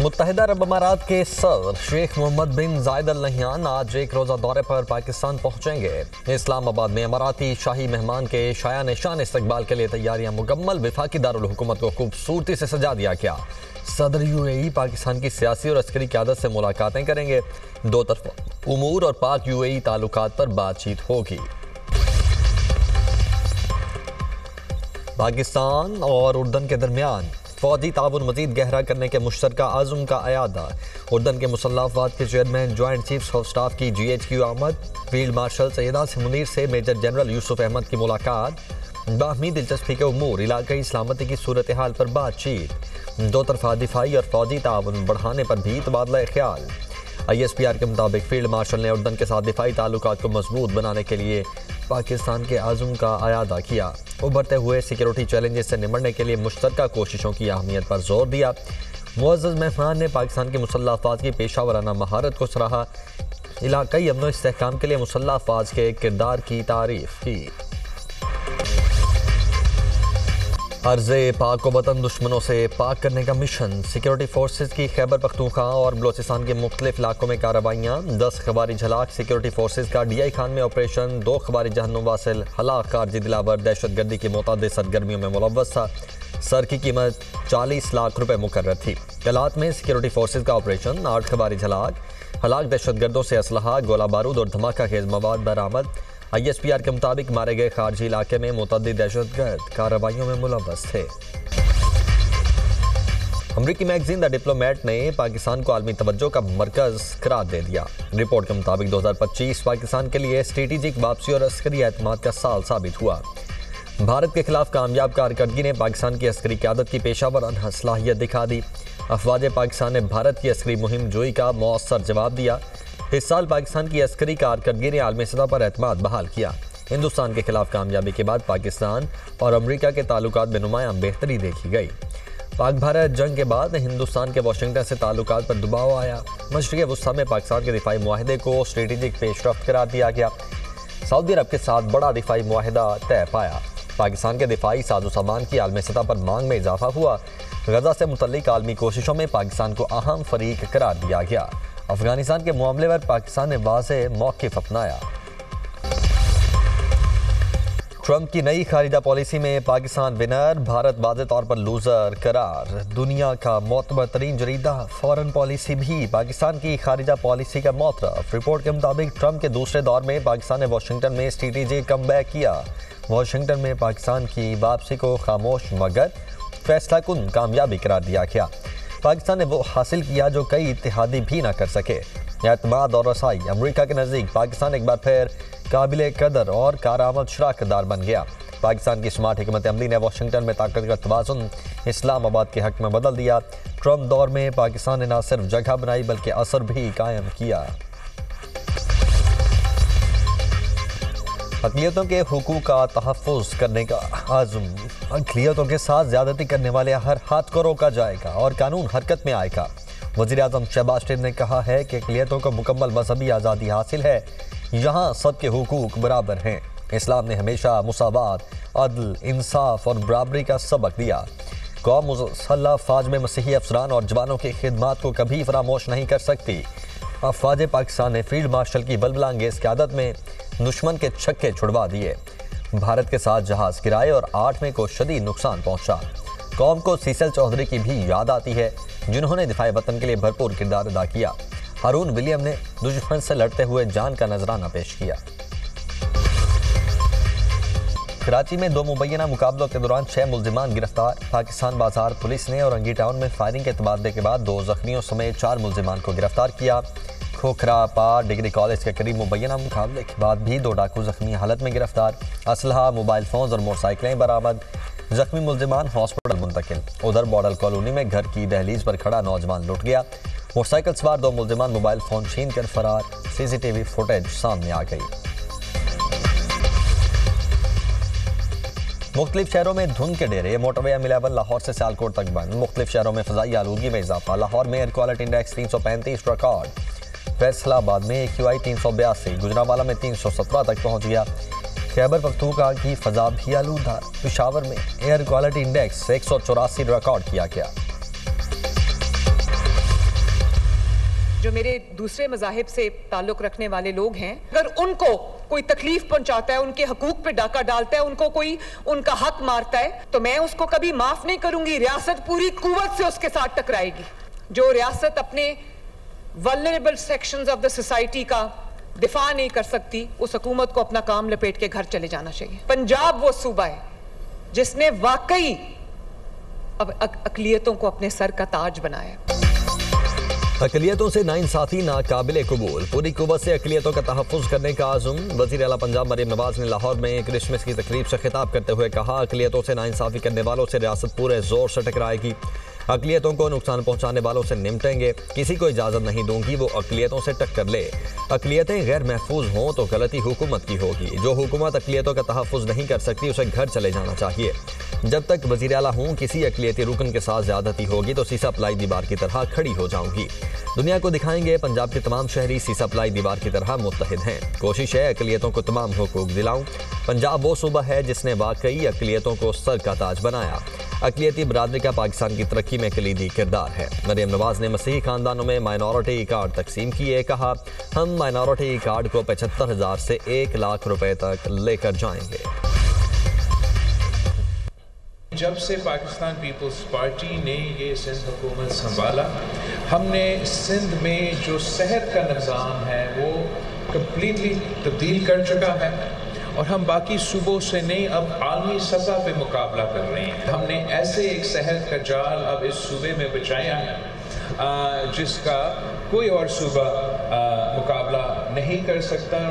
मुत्तहिदा अरब अमारात के सदर शेख मोहम्मद बिन जायद अल नहयान आज एक रोज़ा दौरे पर पाकिस्तान पहुंचेंगे। इस्लामाबाद में अमाराती शाही मेहमान के शाया निशान इस्तकबाल के लिए तैयारियां मुकम्मल। वफाकी दारुल हुकूमत को खूबसूरती से सजा दिया गया। सदर यूएई पाकिस्तान की सियासी और अस्करी क़यादत से मुलाकातें करेंगे। दो तरफ़ा उमूर और पाक यूएई ताल्लुकात पर बातचीत होगी। पाकिस्तान और उर्दन के दरमियान फौजी ताउन मजीद गहरा करने के मुश्तरका आज़म का अयादा। उर्दन के मुसल्लह अफ़वाज के chairman joint chiefs of staff की GHQ आमद। फील्ड मार्शल सैयद आसिम मुनीर से मेजर जनरल यूसुफ अहमद की मुलाकात। बाहमी दिलचस्पी के उमूर, इलाक़ाई सलामती की सूरत हाल पर बातचीत। दो तरफ़ा दिफाई और फौजी ताउन बढ़ाने पर भी तबादला ख्याल। ISPR के मुताबिक फील्ड मार्शल ने उर्दन के साथ दिफाई ताल्लुकात को मजबूत बनाने के लिए पाकिस्तान के आज़म का अयादा किया। उभरते हुए सिक्योरिटी चैलेंजेस से निमटने के लिए मुश्तरका कोशिशों की अहमियत पर जोर दिया। मुअज़्ज़ज़ मेहमान ने पाकिस्तान के मुसल्लह अफ़वाज की पेशा वराना महारत को सराहा। इलाक़ाई अमन व इस्तेहकाम के लिए मुसल्लह अफ़वाज के किरदार की तारीफ़ की। अर्ज़े पाक को वतन दुश्मनों से पाक करने का मिशन। सिक्योरिटी फोर्सेज की खैबर पख्तूनख्वा और बलोचिस्तान के मुख्तलिफ इलाकों में कार्रवाइयाँ। 10 खवारिज हलाक। सिक्योरिटी फोर्सेज का DI खान में ऑपरेशन। 2 खवारिज जहन्नुम वासिल हलाक। खारजी दिलावर दहशत गर्दी की मुतअद्दिद सरगर्मियों में मुलव्वस था। सर की कीमत 40 लाख रुपए मुकर्रर थी। कलात में सिक्योरिटी फोर्सेज का ऑपरेशन। 8 खवारिज हलाक दहशत गर्दों से असलहा, गोला बारूद और धमाका खेज मवाद बरामद। ISPR के मुताबिक मारे गए खारजी इलाके में मुतअद्दिद दहशतगर्द कार्रवाइयों में मुलव्वस थे। अमरीकी मैगजीन द डिप्लोमेट ने पाकिस्तान को आलमी तवज्जो का मरकज करार दे दिया। रिपोर्ट के मुताबिक 2025 पाकिस्तान के लिए स्ट्रेटेजिक वापसी और अस्करी एतमाद का साल साबित हुआ। भारत के खिलाफ कामयाब कारकर्दगी ने पाकिस्तान की अस्करी क़यादत की पेशावराना सलाहियत दिखा दी। अफवाज पाकिस्तान ने भारत की अस्करी मुहिम जोई का मौसर जवाब दिया। इस साल पाकिस्तान की अस्करी कारकर्दगी ने आलमी सतह पर एतमाद बहाल किया। हिंदुस्तान के खिलाफ कामयाबी के बाद पाकिस्तान और अमरीका के ताल्लुकात में नुमायां बेहतरी देखी गई। पाक भारत जंग के बाद हिंदुस्तान के वाशिंगटन से ताल्लुकात पर दबाव आया। मशरिक़ वस्ता में पाकिस्तान के दिफाई मुआहदे को स्ट्रेटेजिक पेशरफ्त करार दिया गया। सऊदी अरब के साथ बड़ा दिफाई मुआहदा तय पाया। पाकिस्तान के दिफाई साजो सामान की आलमी सतह पर मांग में इजाफा हुआ। गजा से मुतल्लिक आलमी कोशिशों में पाकिस्तान को अहम फरीक करार दिया गया। अफगानिस्तान के मामले पर पाकिस्तान ने वाज़ेह मौक़िफ़ अपनाया। ट्रंप की नई खारिजा पॉलिसी में पाकिस्तान विनर, भारत वाज़ेह तौर पर लूज़र करार। दुनिया का मोतबर तरीन जरीदा फॉरेन पॉलिसी भी पाकिस्तान की खारिजा पॉलिसी का मोतरफ। रिपोर्ट के मुताबिक ट्रंप के दूसरे दौर में पाकिस्तान ने वाशिंगटन में स्ट्रेटेजिक कमबैक किया। वाशिंगटन में पाकिस्तान की वापसी को खामोश मगर फैसला कुन कामयाबी करार दिया गया। पाकिस्तान ने वो हासिल किया जो कई इत्तेहादी भी ना कर सके, एतमाद और रसाई। अमरीका के नज़दीक पाकिस्तान एक बार फिर काबिल कदर और कारआमद शराकतदार बन गया। पाकिस्तान की स्मार्ट हिकमत अमली ने वाशिंगटन में ताकत का तवाज़ुन इस्लामाबाद के हक में बदल दिया। ट्रंप दौर में पाकिस्तान ने न सिर्फ जगह बनाई बल्कि असर भी कायम किया। अक़लियतों के हुकूक का तहफ़्फ़ुज़ करने का आज़म। अक़लियतों के साथ ज़्यादती करने वाले हर हाथ को रोका जाएगा और कानून हरकत में आएगा। वज़ीर-ए-आज़म शहबाज शरीफ ने कहा है कि अक़लियतों को मुकम्मल मज़हबी आज़ादी हासिल है। यहाँ सबके हुकूक बराबर हैं। इस्लाम ने हमेशा मुसावात, अदल, इंसाफ और बराबरी का सबक दिया। कौम मुसल्लह फ़ौज में मसीही अफसरान और जवानों की खिदमत को कभी फरामोश नहीं कर सकती। अफ़वाज पाकिस्तान ने फील्ड मार्शल की बलबला अंगेज़ क़यादत में दुश्मन के छक्के छुड़वा दिए। भारत के साथ जहाज़ गिराए और 8वें को शदीद नुकसान पहुंचा। कौम को सीसेल चौधरी की भी याद आती है, जिन्होंने दिफाए वतन के लिए भरपूर किरदार अदा किया। हारून विलियम ने दुश्मन से लड़ते हुए जान का नजराना पेश किया। कराची में 2 मुबैना मुकाबलों के दौरान 6 मुल्जिमान गिरफ्तार। पाकिस्तान बाजार पुलिस ने औरंगी टाउन में फायरिंग के तबादले के बाद 2 जख्मियों समेत 4 मुल्जिमान को गिरफ्तार किया। खोखरा पार डिग्री कॉलेज के करीब मुबैना मुकाबले के बाद भी 2 डाकू जख्मी हालत में गिरफ्तार। असलहा, मोबाइल फोन्स और मोटरसाइकिलें बरामद। जख्मी मुल्जिमान हॉस्पिटल मुंतकिल। उधर मॉडल कॉलोनी में घर की दहलीज पर खड़ा नौजवान लुट गया। मोटरसाइकिल सवार 2 मुल्जिमान मोबाइल फोन छीन कर फरार। CCTV फुटेज सामने आ गई। मुख्तलिफ शहरों में धुंध के डेरे। मोटरवे M11 लाहौर से सियालकोट तक बंद। मुख्तलिफ शहरों में फ़ज़ाई आलूगी में इजाफा। लाहौर में air quality index 335 record. Faisalabad में AQI 382, गुजरांवाला में 317 तक पहुंच गया। खैबर पख्तूनख्वा की फ़ज़ा भी आलूदा। पेशावर में एयर क्वालिटी इंडेक्स 184 रिकॉर्ड किया गया। जो मेरे दूसरे मज़ाहिब से ताल्लुक़ रखने वाले लोग हैं, अगर उनको कोई तकलीफ पहुंचाता है, उनके हकूक पे डाका डालता है, उनको कोई उनका हक मारता है, तो मैं उसको कभी माफ़ नहीं करूंगी। रियासत पूरी कुव्वत से उसके साथ टकराएगी। जो रियासत अपने vulnerable sections of the society का दिफा नहीं कर सकती, उस हुकूमत को अपना काम लपेट के घर चले जाना चाहिए। पंजाब वो सूबा है जिसने वाकई अब अक़लियतों को अपने सर का ताज बनाया। अक़लियतों से नाइंसाफ़ी नाकाबिले कबूल, पूरी कुव्वत से अक़लियतों का तहफ़्फ़ुज़ करने का आज़म। वज़ीर आला पंजाब मरियम नवाज ने लाहौर में क्रिसमस की तकरीब से खिताब करते हुए कहा, अक़लियतों से नाइंसाफ़ी करने वालों से रियासत पूरे ज़ोर से टकराएगी। अक़लियतों को नुकसान पहुँचाने वालों से निपटेंगे। किसी को इजाज़त नहीं दूंगी वो अक़लियतों से टक्कर ले। अक़लियतें गैर महफूज हों तो गलती हुकूमत की होगी। जो हुकूमत अक़लियतों का तहफ़्फ़ुज़ नहीं कर सकती उसे घर चले जाना चाहिए। जब तक वज़ीर आला हूँ, किसी अक़लियती रुकन के साथ ज़्यादती होगी तो सीसा प्लाई दीवार की तरह खड़ी हो जाऊँगी। दुनिया को दिखाएंगे पंजाब के तमाम शहरी सीसा प्लाई दीवार की तरह मुत्तहिद हैं। कोशिश है अक़लियतों को तमाम हुकूक दिलाऊं। पंजाब वो सूबा है जिसने वाकई अक़लियतों को सर का ताज बनाया। अक़लियती बरादरी का पाकिस्तान की तरक्की में कलीदी किरदार है। मरियम नवाज ने मसीही खानदानों में माइनॉरिटी कार्ड तकसीम किए। कहा, हम माइनॉरिटी कार्ड को 75,000 से 1 लाख रुपए तक लेकर जाएंगे। जब से पाकिस्तान पीपल्स पार्टी ने ये सिंध हुकूमत संभाला, हमने सिंध में जो सेहत का निज़ाम है वो कम्प्लीटली तब्दील कर चुका है और हम बाकी सूबों से नहीं, अब आलमी सतह पे मुकाबला कर रहे हैं। हमने ऐसे एक सेहत का जाल अब इस सूबे में बिछाया है जिसका कोई और सूबा मुकाबला नहीं कर सकता।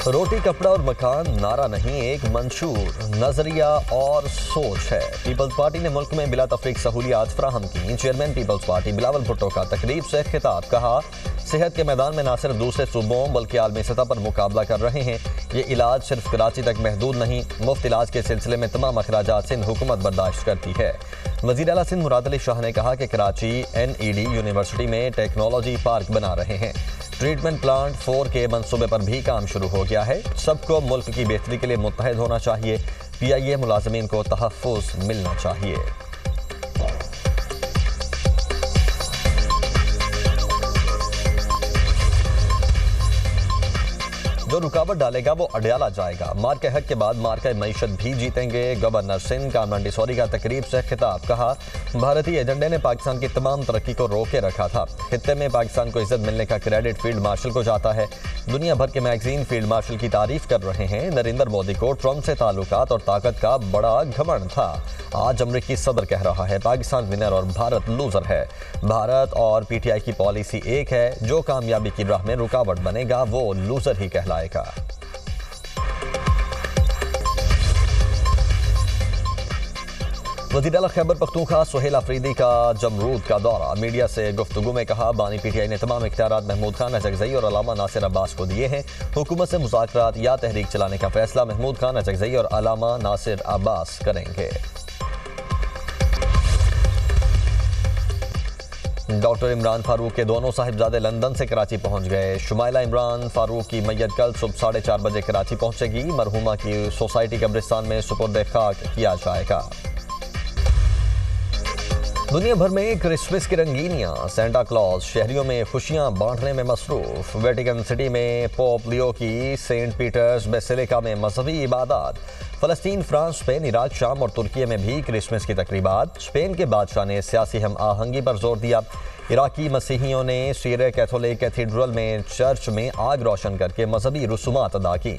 रोटी कपड़ा और मकान नारा नहीं, एक मंशूर नजरिया और सोच है। पीपल्स पार्टी ने मुल्क में बिला तफरीक सहूलियात फराहम की। Chairman people's party Bilawal Bhutto का तकरीब से खिताब। कहा, सेहत के मैदान में ना सिर्फ दूसरे सूबों बल्कि आलमी सतह पर मुकाबला कर रहे हैं। ये इलाज सिर्फ कराची तक महदूद नहीं, मुफ्त इलाज के सिलसिले में तमाम अखराजात सिंध हुकूमत बर्दाश्त करती है। वज़ीर आला सिंध मुराद अली शाह ने कहा कि कराची NED यूनिवर्सिटी में टेक्नोलॉजी पार्क बना रहे हैं। ट्रीटमेंट प्लांट 4 के मंसूबे पर भी काम शुरू हो गया है। सबको मुल्क की बेहतरी के लिए मुत्तहिद होना चाहिए। PIA मुलाजमीन को तहफ़्फ़ुज़ मिलना चाहिए। जो रुकावट डालेगा वो अडयाला जाएगा। मार के हक के बाद मार का मईशत भी जीतेंगे। गवर्नर सिंध कामरान डिसौरी का तकरीब से खिताब। कहा, भारतीय एजेंडे ने पाकिस्तान की तमाम तरक्की को रोके रखा था। खित्ते में पाकिस्तान को इज्जत मिलने का क्रेडिट फील्ड मार्शल को जाता है। दुनिया भर के मैगजीन फील्ड मार्शल की तारीफ कर रहे हैं। नरेंद्र मोदी को ट्रंप से ताल्लुकात और ताकत का बड़ा घमंड था। आज अमरीकी सदर कह रहा है पाकिस्तान विनर और भारत लूजर है। भारत और PTI की पॉलिसी एक है, जो कामयाबी की राह में रुकावट बनेगा वो लूजर ही कहलाएगा। वज़ीर आला खैबर पख्तूनख्वा सुहेल अफरीदी का जमरूद का दौरा। मीडिया से गुफ्तगू में कहा, बानी PTI ने तमाम इख्तियारात महमूद खान अजगज़ई और अलामा नासिर अब्बास को दिए हैं। हुकूमत से मुज़ाकरात या तहरीक चलाने का फैसला महमूद खान अजगज़ई और अलामा नासिर अब्बास करेंगे। डॉक्टर इमरान फारूक के दोनों साहिबजादे लंदन से कराची पहुंच गए। शुमाइला इमरान फारूक की मैयत कल सुबह 4:30 बजे कराची पहुंचेगी। मरहुमा की सोसाइटी कब्रिस्तान में सुपुर्द खाक किया जाएगा। दुनिया भर में क्रिसमस की रंगीनियां, सेंटा क्लॉज शहरियों में खुशियां बांटने में मसरूफ। वेटिकन सिटी में पोप लियो की सेंट पीटर्स बेसिलिका में मजहबी इबादत। फ़लस्तीन, फ्रांस, स्पेन, इराक, शाम और तुर्की में भी क्रिसमस की तकरीबात। स्पेन के बादशाह ने सियासी हम आहंगी पर जोर दिया। इराकी मसीहियों ने सीरिया कैथोलिक कैथीड्रल में चर्च में आग रोशन करके मजहबी रसूमात अदा की।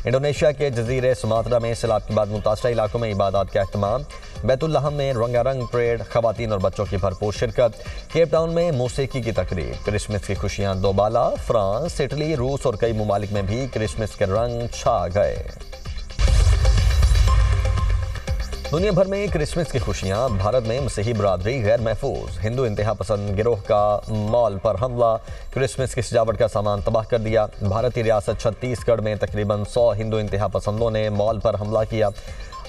इंडोनेशिया के जजीरे सुमात्रा में सैलाब के बाद मुतासरा इलाकों में इबादत का अहतमाम। बैतुल्लाहम में रंगारंग परेड, खवातीन और बच्चों की भरपूर शिरकत। केप टाउन में मौसीकी की तकरीब। क्रिसमस की खुशियां दोबाला। फ्रांस, इटली, रूस और कई ममालिक में भी क्रिसमस के रंग छा गए। दुनिया भर में क्रिसमस की खुशियां। भारत में मसीही बरादरी गैर महफूज। हिंदू इंतहा पसंद गिरोह का मॉल पर हमला, क्रिसमस की सजावट का सामान तबाह कर दिया। भारतीय रियासत छत्तीसगढ़ में तकरीबन 100 हिंदू इंतहा पसंदों ने मॉल पर हमला किया।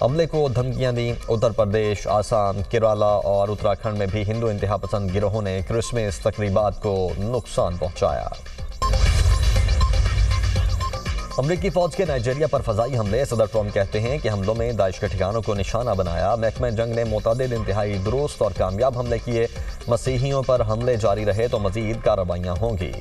हमले को धमकियां दी। उत्तर प्रदेश, आसाम, केरला और उत्तराखंड में भी हिंदू इंतहा पसंद गिरोहों ने क्रिसमस तकरीबात को नुकसान पहुंचाया। अमरीकी फौज के नाइजीरिया पर फजाई हमले। सदर ट्रंप कहते हैं कि हमलों में दाइश के ठिकानों को निशाना बनाया। महकमे जंग ने मुतअद्दिद इंतहाई दुरुस्त और कामयाब हमले किए। मसीहियों पर हमले जारी रहे तो मजीद कार्रवाइयाँ होंगी।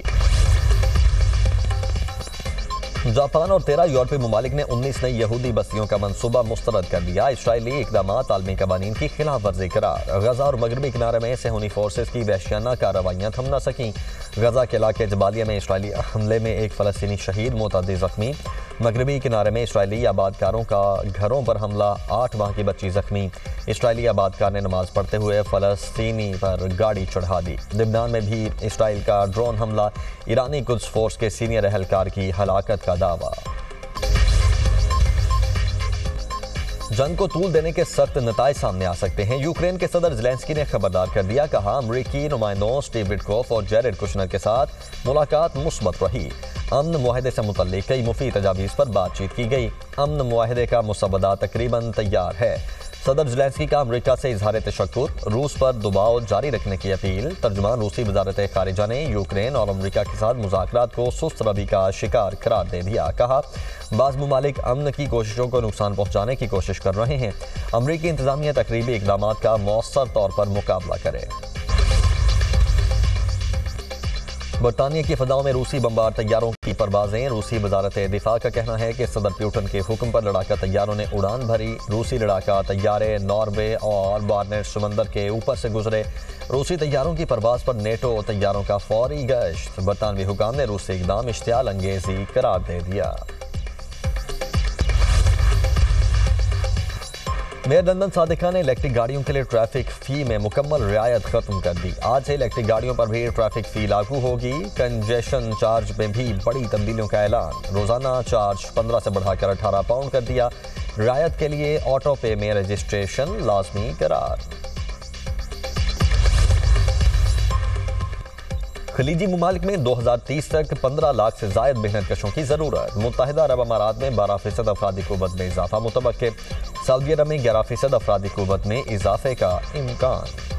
जापान और 13 यूरोपीय ममालिक ने 19 नई यहूदी बस्तियों का मंसूबा मुस्तरद कर दिया। इसराइली इकदामात आलमी कवानीन की खिलाफ वर्जी करार। गजा और मगरबी किनारे में सेहूनी फोर्सेस की वहशियाना कार्रवाइयाँ थम न सकीं। गजा के इलाके जबालिया में इसराइली हमले में एक फ़लस्तीनी शहीद, मुतअद्दिद ज़ख्मी। मगरबी किनारे में इसराइली आबादकारों का घरों पर हमला, 8 माह की बच्ची ज़ख्मी। इसराइली आबादकार ने नमाज पढ़ते हुए फ़लस्तीनी पर गाड़ी चढ़ा दी। लिबनान में भी इसराइल का ड्रोन हमला। ईरानी कुद्स फोर्स के सीनियर एहलकार की हलाकत का दावा। जंग को तूल देने के सख्त नताइज सामने आ सकते हैं। यूक्रेन के सदर ज़ेलेंस्की ने खबरदार कर दिया। कहा, अमरीकी नुमाइंदों स्टीव विटकॉफ और जैरेड कुशनर के साथ मुलाकात मुस्बत रही। अमन मुआहदे से मुतल्लिक कई मुफीद तजावीज़ पर बातचीत की गई। अमन मुआहदे का मुसवदा तकरीबन तैयार है। सदर ज़ेलेंस्की का अमरीका से इजहार तशक्कुर, रूस पर दबाव जारी रखने की अपील। तर्जुमान रूसी वज़ारत ख़ारिजा ने यूक्रेन और अमरीका के साथ मुज़ाकरात को सुस्त रवि का शिकार करार दे दिया। कहा, बाज़ मुमालिक अमन की कोशिशों को नुकसान पहुँचाने की कोशिश कर रहे हैं। अमरीकी इंतज़ामिया तकरीबी इक़दामात का मौसर तौर पर मुकाबला करे। बरतानिया की फ़ज़ाओं में रूसी बमबार तैयारों की परवाज़ें। रूसी वज़ारत दिफा का कहना है कि सदर प्यूटन के हुक्म पर लड़ाका तैयारों ने उड़ान भरी। रूसी लड़ाका तैयारे नॉर्वे और बार्नेट समंदर के ऊपर से गुजरे। रूसी तैयारों की परवाज़ पर नेटो तैयारों का फौरी गश्त। बरतानवी हुकाम ने रूसी इक़दाम इश्तियाल अंगेज़ी करार दे दिया। मेयर लंदन सादिका ने इलेक्ट्रिक गाड़ियों के लिए ट्रैफिक फ़ी में मुकम्मल रियायत खत्म कर दी। आज से इलेक्ट्रिक गाड़ियों पर भी ट्रैफिक फ़ी लागू होगी। कंजेशन चार्ज में भी बड़ी तब्दीलियों का ऐलान। रोज़ाना चार्ज 15 से बढ़ाकर 18 पाउंड कर दिया। रियायत के लिए ऑटो पे में रजिस्ट्रेशन लाजमी करार। खलीजी ममालिक में 2030 तक 15 लाख से ज़ायद मेहनतकशों की ज़रूरत। मुत्तहिदा अरब अमारात में 12% अफरादी क़ुव्वत में इजाफा मुतवक्के। सऊदी अरब में 11% अफरादी क़ुव्वत में इजाफे का इम्कान।